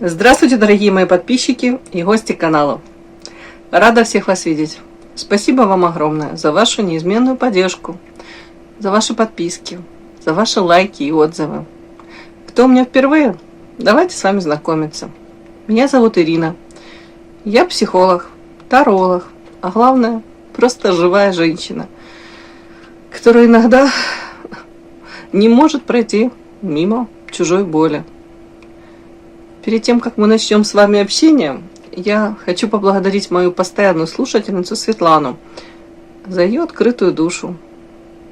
Здравствуйте, дорогие мои подписчики и гости канала. Рада всех вас видеть. Спасибо вам огромное за вашу неизменную поддержку, за ваши подписки, за ваши лайки и отзывы. Кто у меня впервые? Давайте с вами знакомиться. Меня зовут Ирина. Я психолог, таролог, а главное, просто живая женщина, которая иногда не может пройти мимо чужой боли. Перед тем, как мы начнем с вами общение, я хочу поблагодарить мою постоянную слушательницу Светлану за ее открытую душу,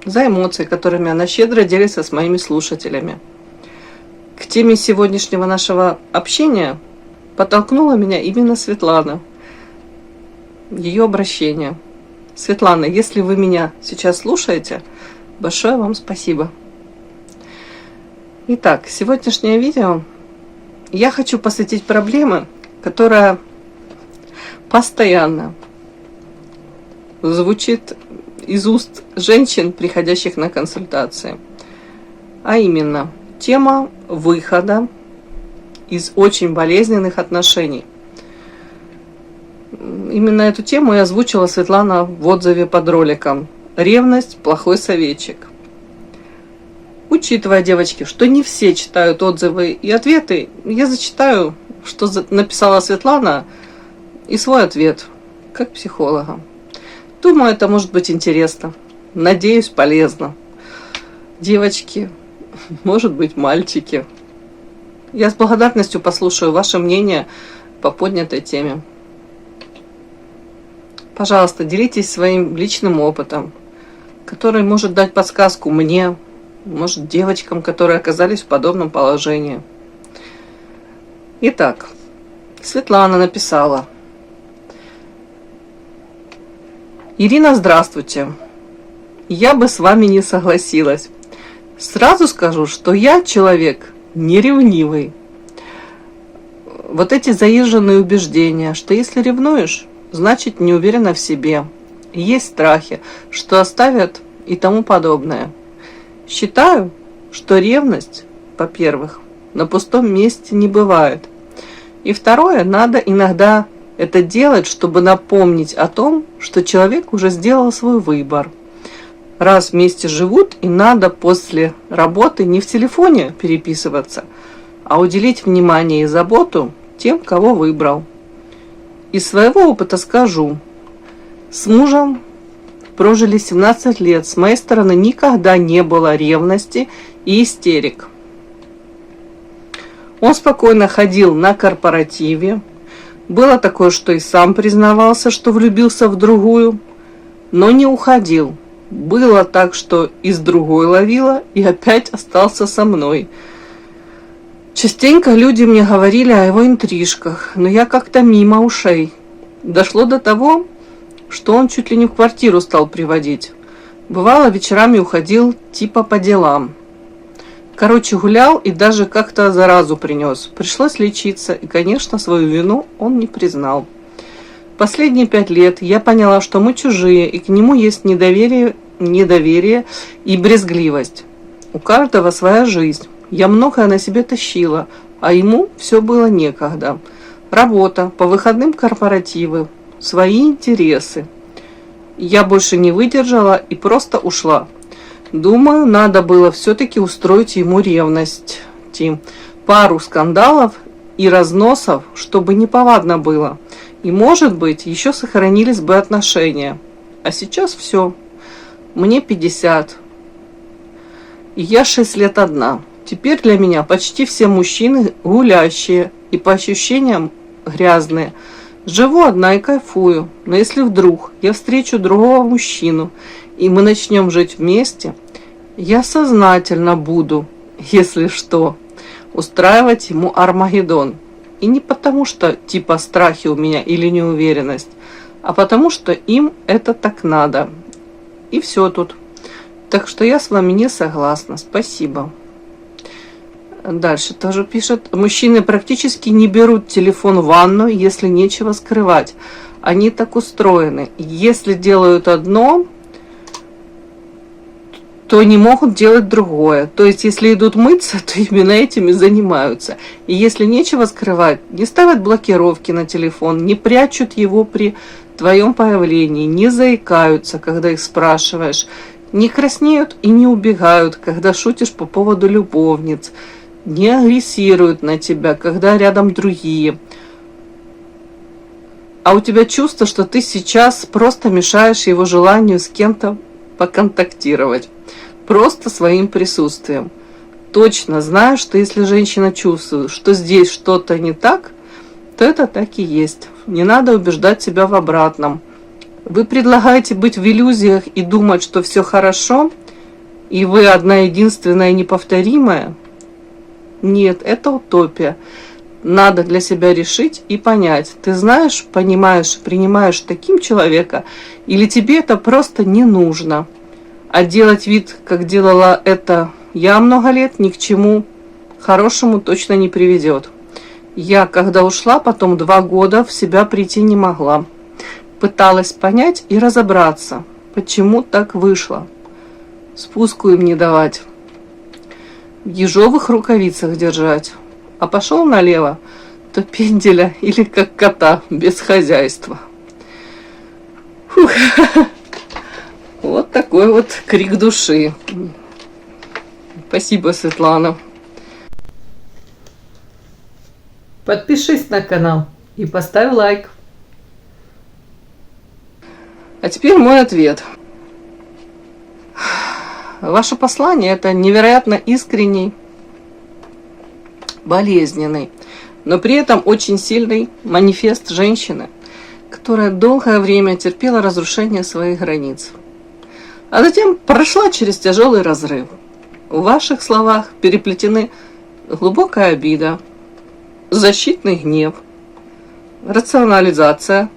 за эмоции, которыми она щедро делится с моими слушателями. К теме сегодняшнего нашего общения подтолкнула меня именно Светлана, ее обращение. Светлана, если вы меня сейчас слушаете, большое вам спасибо. Итак, сегодняшнее видео я хочу посвятить проблеме, которая постоянно звучит из уст женщин, приходящих на консультации. А именно, тема выхода из очень болезненных отношений. Именно эту тему я озвучила Светлана в отзыве под роликом «Ревность – плохой советчик». Учитывая, девочки, что не все читают отзывы и ответы, я зачитаю, что написала Светлана, и свой ответ, как психолога. Думаю, это может быть интересно. Надеюсь, полезно. Девочки, может быть, мальчики. Я с благодарностью послушаю ваше мнение по поднятой теме. Пожалуйста, делитесь своим личным опытом, который может дать подсказку мне, может, девочкам, которые оказались в подобном положении. Итак, Светлана написала: Ирина, здравствуйте. Я бы с вами не согласилась. Сразу скажу, что я человек неревнивый. Вот эти заезженные убеждения, что если ревнуешь, значит не уверена в себе. Есть страхи, что оставят и тому подобное. Считаю, что ревность, во-первых, на пустом месте не бывает. И второе, надо иногда это делать, чтобы напомнить о том, что человек уже сделал свой выбор. Раз вместе живут, и надо после работы не в телефоне переписываться, а уделить внимание и заботу тем, кого выбрал. Из своего опыта скажу, с мужем прожили 17 лет. С моей стороны никогда не было ревности и истерик. Он спокойно ходил на корпоративе. Было такое, что и сам признавался, что влюбился в другую, но не уходил. Было так, что и с другой ловила, и опять остался со мной. Частенько люди мне говорили о его интрижках, но я как-то мимо ушей. Дошло до того, что он чуть ли не в квартиру стал приводить. Бывало, вечерами уходил типа по делам. Короче, гулял и даже как-то заразу принес. Пришлось лечиться, и, конечно, свою вину он не признал. Последние 5 лет я поняла, что мы чужие, и к нему есть недоверие и брезгливость. У каждого своя жизнь. Я многое на себе тащила, а ему все было некогда. Работа, по выходным корпоративы, свои интересы. Я больше не выдержала и просто ушла. Думаю, надо было все-таки устроить ему ревность. Пару скандалов и разносов, чтобы неповадно было. И, может быть, еще сохранились бы отношения. А сейчас все. Мне 50. И я 6 лет одна. Теперь для меня почти все мужчины гулящие и по ощущениям грязные. Живу одна и кайфую, но если вдруг я встречу другого мужчину, и мы начнем жить вместе, я сознательно буду, если что, устраивать ему Армагеддон. И не потому, что типа страхи у меня или неуверенность, а потому, что им это так надо. И все тут. Так что я с вами не согласна. Спасибо. Дальше тоже пишет: мужчины практически не берут телефон в ванну, если нечего скрывать. Они так устроены. Если делают одно, то не могут делать другое. То есть, если идут мыться, то именно этим и занимаются. И если нечего скрывать, не ставят блокировки на телефон, не прячут его при твоем появлении, не заикаются, когда их спрашиваешь, не краснеют и не убегают, когда шутишь по поводу любовниц, не агрессируют на тебя, когда рядом другие. А у тебя чувство, что ты сейчас просто мешаешь его желанию с кем-то поконтактировать. Просто своим присутствием. Точно знаю, что если женщина чувствует, что здесь что-то не так, то это так и есть. Не надо убеждать себя в обратном. Вы предлагаете быть в иллюзиях и думать, что все хорошо, и вы одна единственная неповторимая? Нет, это утопия. Надо для себя решить и понять, ты знаешь, понимаешь, принимаешь таким человека, или тебе это просто не нужно. А делать вид, как делала это я много лет, ни к чему хорошему точно не приведет. Я, когда ушла, потом 2 года в себя прийти не могла. Пыталась понять и разобраться, почему так вышло. Спуску им не давать, в ежовых рукавицах держать. А пошел налево, то пенделя или как кота без хозяйства. Фух. Вот такой вот крик души. Спасибо, Светлана. Подпишись на канал и поставь лайк. А теперь мой ответ. Ваше послание – это невероятно искренний, болезненный, но при этом очень сильный манифест женщины, которая долгое время терпела разрушение своих границ, а затем прошла через тяжелый разрыв. В ваших словах переплетены глубокая обида, защитный гнев, рационализация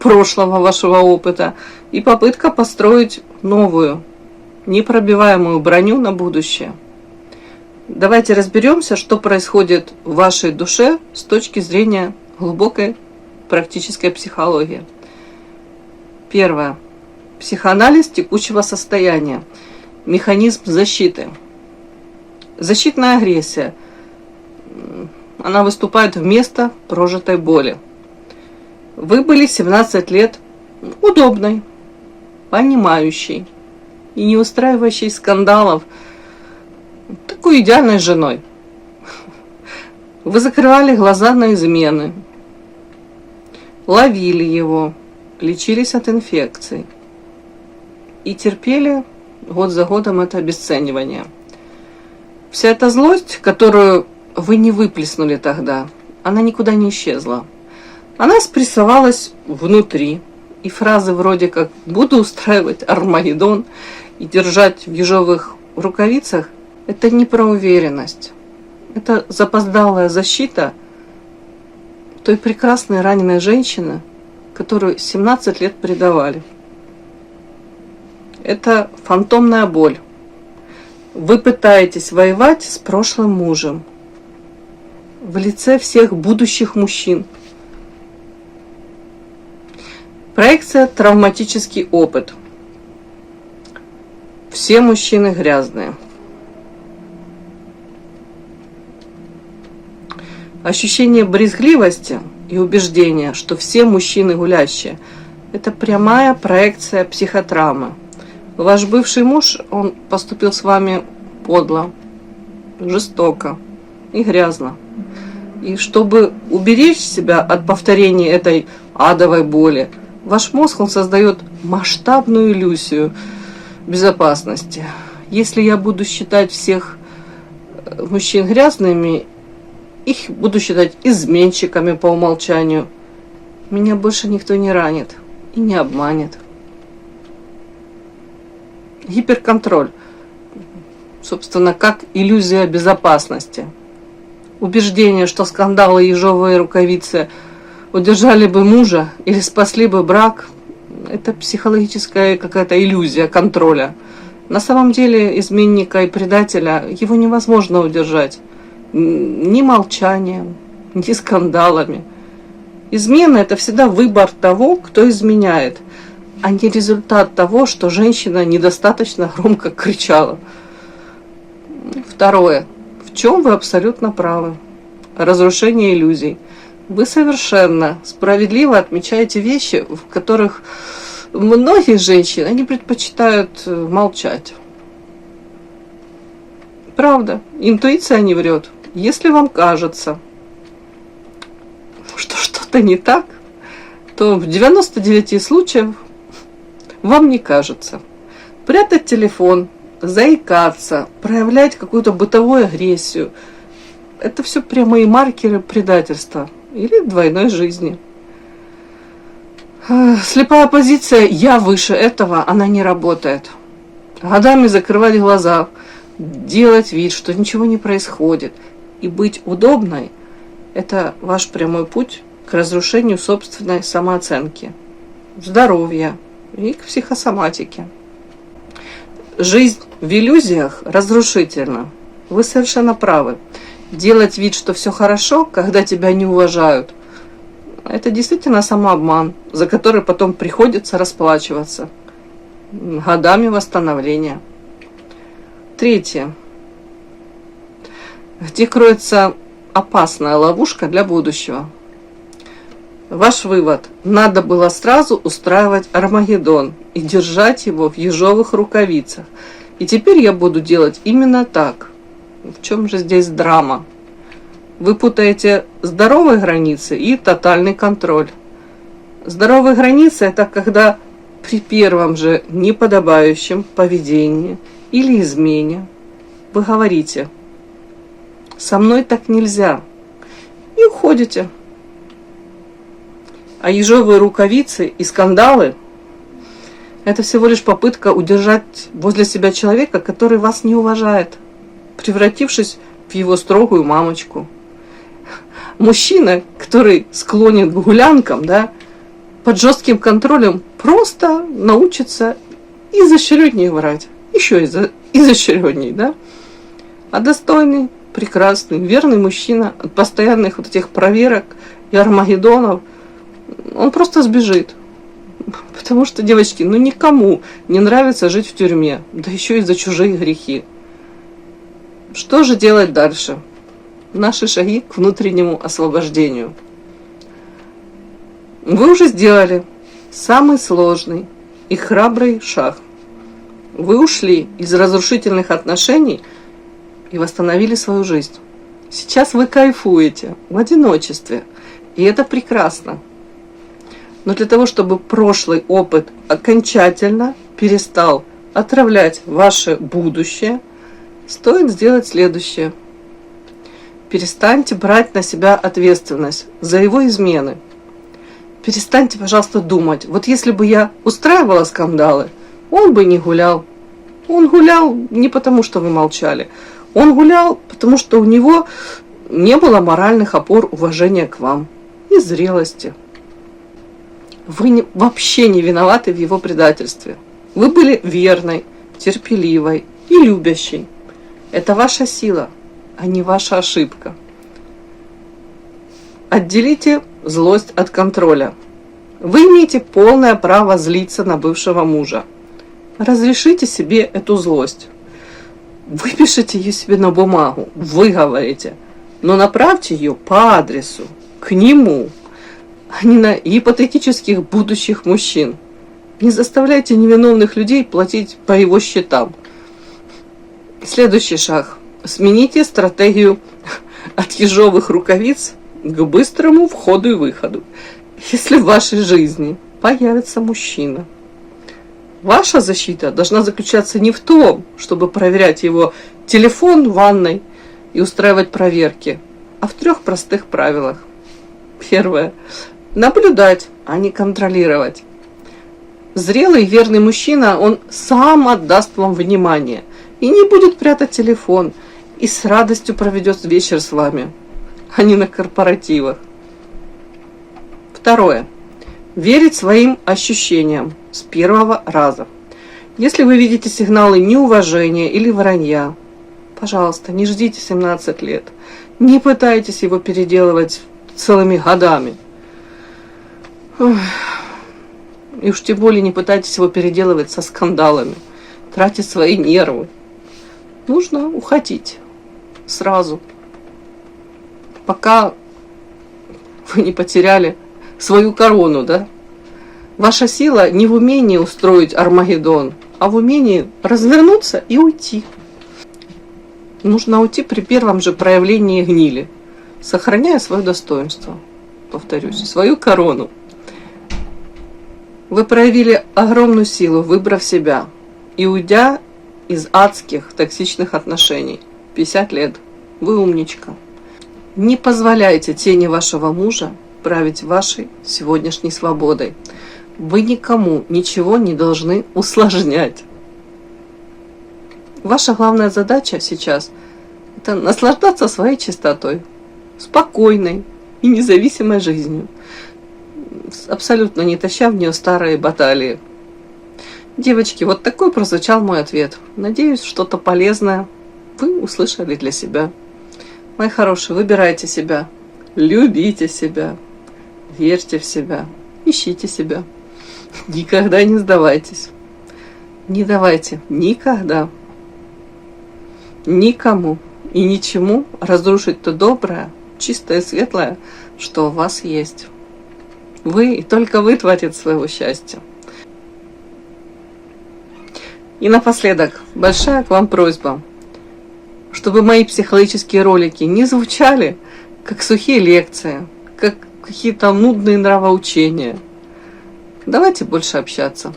прошлого вашего опыта и попытка построить новую, непробиваемую броню на будущее. Давайте разберемся, что происходит в вашей душе с точки зрения глубокой практической психологии. Первое. Психоанализ текущего состояния. Механизм защиты. Защитная агрессия. Она выступает вместо прожитой боли. Вы были 17 лет удобной, понимающей и не устраивающей скандалов, такой идеальной женой. Вы закрывали глаза на измены, ловили его, лечились от инфекций и терпели год за годом это обесценивание. Вся эта злость, которую вы не выплеснули тогда, она никуда не исчезла. Она спрессовалась внутри, и фразы вроде как «буду устраивать Армагеддон» и держать в ежовых рукавицах – это не про уверенность. Это запоздалая защита той прекрасной раненой женщины, которую 17 лет предавали. Это фантомная боль. Вы пытаетесь воевать с прошлым мужем в лице всех будущих мужчин. Проекция «Травматический опыт». Все мужчины грязные. Ощущение брезгливости и убеждение, что все мужчины гулящие – это прямая проекция психотравмы. Ваш бывший муж, он поступил с вами подло, жестоко и грязно. И чтобы уберечь себя от повторения этой адовой боли, ваш мозг, он создает масштабную иллюзию безопасности. Если я буду считать всех мужчин грязными, их буду считать изменщиками по умолчанию, меня больше никто не ранит и не обманет. Гиперконтроль. Собственно, как иллюзия безопасности. Убеждение, что скандалы и ежовые рукавицы удержали бы мужа или спасли бы брак, это психологическая какая-то иллюзия контроля. На самом деле изменника и предателя его невозможно удержать ни молчанием, ни скандалами. Измена – это всегда выбор того, кто изменяет. а не результат того, что женщина недостаточно громко кричала. Второе. В чем вы абсолютно правы? Разрушение иллюзий. Вы совершенно справедливо отмечаете вещи, в которых многие женщины, они предпочитают молчать. Правда, интуиция не врет. Если вам кажется, что что-то не так, то в 99 случаев вам не кажется. Прятать телефон, заикаться, проявлять какую-то бытовую агрессию – это все прямые маркеры предательства или двойной жизни. Слепая позиция «я выше этого», она не работает. Годами закрывать глаза, делать вид, что ничего не происходит, и быть удобной – это ваш прямой путь к разрушению собственной самооценки, здоровья и к психосоматике. Жизнь в иллюзиях разрушительна. Вы совершенно правы. Делать вид, что все хорошо, когда тебя не уважают, это действительно самообман, за который потом приходится расплачиваться годами восстановления. Третье. Где кроется опасная ловушка для будущего. Ваш вывод. Надо было сразу устраивать Армагеддон и держать его в ежовых рукавицах. И теперь я буду делать именно так. В чем же здесь драма? Вы путаете здоровые границы и тотальный контроль. Здоровые границы – это когда при первом же неподобающем поведении или измене вы говорите «со мной так нельзя» и уходите. А ежовые рукавицы и скандалы – это всего лишь попытка удержать возле себя человека, который вас не уважает, превратившись в его строгую мамочку. Мужчина, который склонен к гулянкам, да, под жестким контролем, просто научится изощреннее врать. Еще изощренней, да. А достойный, прекрасный, верный мужчина от постоянных вот этих проверок и армагеддонов, он просто сбежит. Потому что, девочки, никому не нравится жить в тюрьме, да еще и за чужие грехи. Что же делать дальше? Наши шаги к внутреннему освобождению. Вы уже сделали самый сложный и храбрый шаг. Вы ушли из разрушительных отношений и восстановили свою жизнь. Сейчас вы кайфуете в одиночестве, и это прекрасно. Но для того, чтобы прошлый опыт окончательно перестал отравлять ваше будущее, стоит сделать следующее. Перестаньте брать на себя ответственность за его измены. Перестаньте, пожалуйста, думать, вот если бы я устраивала скандалы, он бы не гулял. Он гулял не потому, что вы молчали. Он гулял, потому что у него не было моральных опор уважения к вам и зрелости. Вы вообще не виноваты в его предательстве. Вы были верной, терпеливой и любящей. Это ваша сила, а не ваша ошибка. Отделите злость от контроля. Вы имеете полное право злиться на бывшего мужа. Разрешите себе эту злость. Выпишите ее себе на бумагу, выговорите, но направьте ее по адресу, к нему, а не на гипотетических будущих мужчин. Не заставляйте невиновных людей платить по его счетам. Следующий шаг. Смените стратегию от ежовых рукавиц к быстрому входу и выходу. Если в вашей жизни появится мужчина, ваша защита должна заключаться не в том, чтобы проверять его телефон в ванной и устраивать проверки, а в 3 простых правилах. Первое. Наблюдать, а не контролировать. Зрелый и верный мужчина, он сам отдаст вам внимание и не будет прятать телефон, и с радостью проведет вечер с вами, а не на корпоративах. Второе. Верить своим ощущениям с первого раза. Если вы видите сигналы неуважения или вранья, пожалуйста, не ждите 17 лет. Не пытайтесь его переделывать целыми годами. И уж тем более не пытайтесь его переделывать со скандалами, тратить свои нервы. Нужно уходить сразу, пока вы не потеряли свою корону, да? Ваша сила не в умении устроить Армагеддон, а в умении развернуться и уйти. Нужно уйти при первом же проявлении гнили, сохраняя свое достоинство, повторюсь, свою корону. Вы проявили огромную силу, выбрав себя и уйдя из адских, токсичных отношений. 50 лет. Вы умничка. Не позволяйте тени вашего мужа править вашей сегодняшней свободой. Вы никому ничего не должны усложнять. Ваша главная задача сейчас – это наслаждаться своей чистотой, спокойной и независимой жизнью, абсолютно не таща в нее старые баталии. Девочки, вот такой прозвучал мой ответ. Надеюсь, что-то полезное вы услышали для себя. Мои хорошие, выбирайте себя, любите себя, верьте в себя, ищите себя. Никогда не сдавайтесь. Не давайте никогда никому и ничему разрушить то доброе, чистое, светлое, что у вас есть. Вы и только вы творец своего счастья. И напоследок, большая к вам просьба, чтобы мои психологические ролики не звучали как сухие лекции, как какие-то нудные нравоучения. Давайте больше общаться.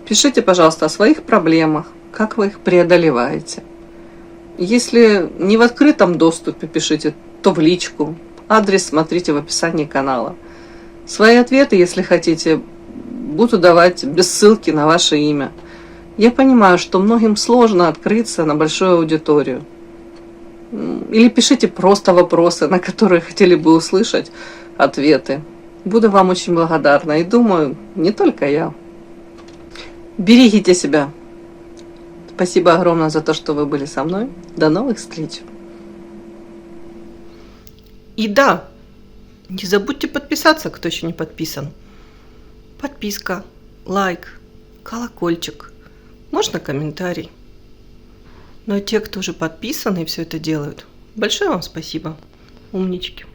Пишите, пожалуйста, о своих проблемах, как вы их преодолеваете. Если не в открытом доступе пишите, то в личку. Адрес смотрите в описании канала. Свои ответы, если хотите, буду давать без ссылки на ваше имя. Я понимаю, что многим сложно открыться на большую аудиторию. Или пишите просто вопросы, на которые хотели бы услышать ответы. Буду вам очень благодарна. И думаю, не только я. Берегите себя. Спасибо огромное за то, что вы были со мной. До новых встреч. И да, не забудьте подписаться, кто еще не подписан. Подписка, лайк, колокольчик. Можно комментарий. Но те, кто уже подписаны и все это делают, большое вам спасибо. Умнички.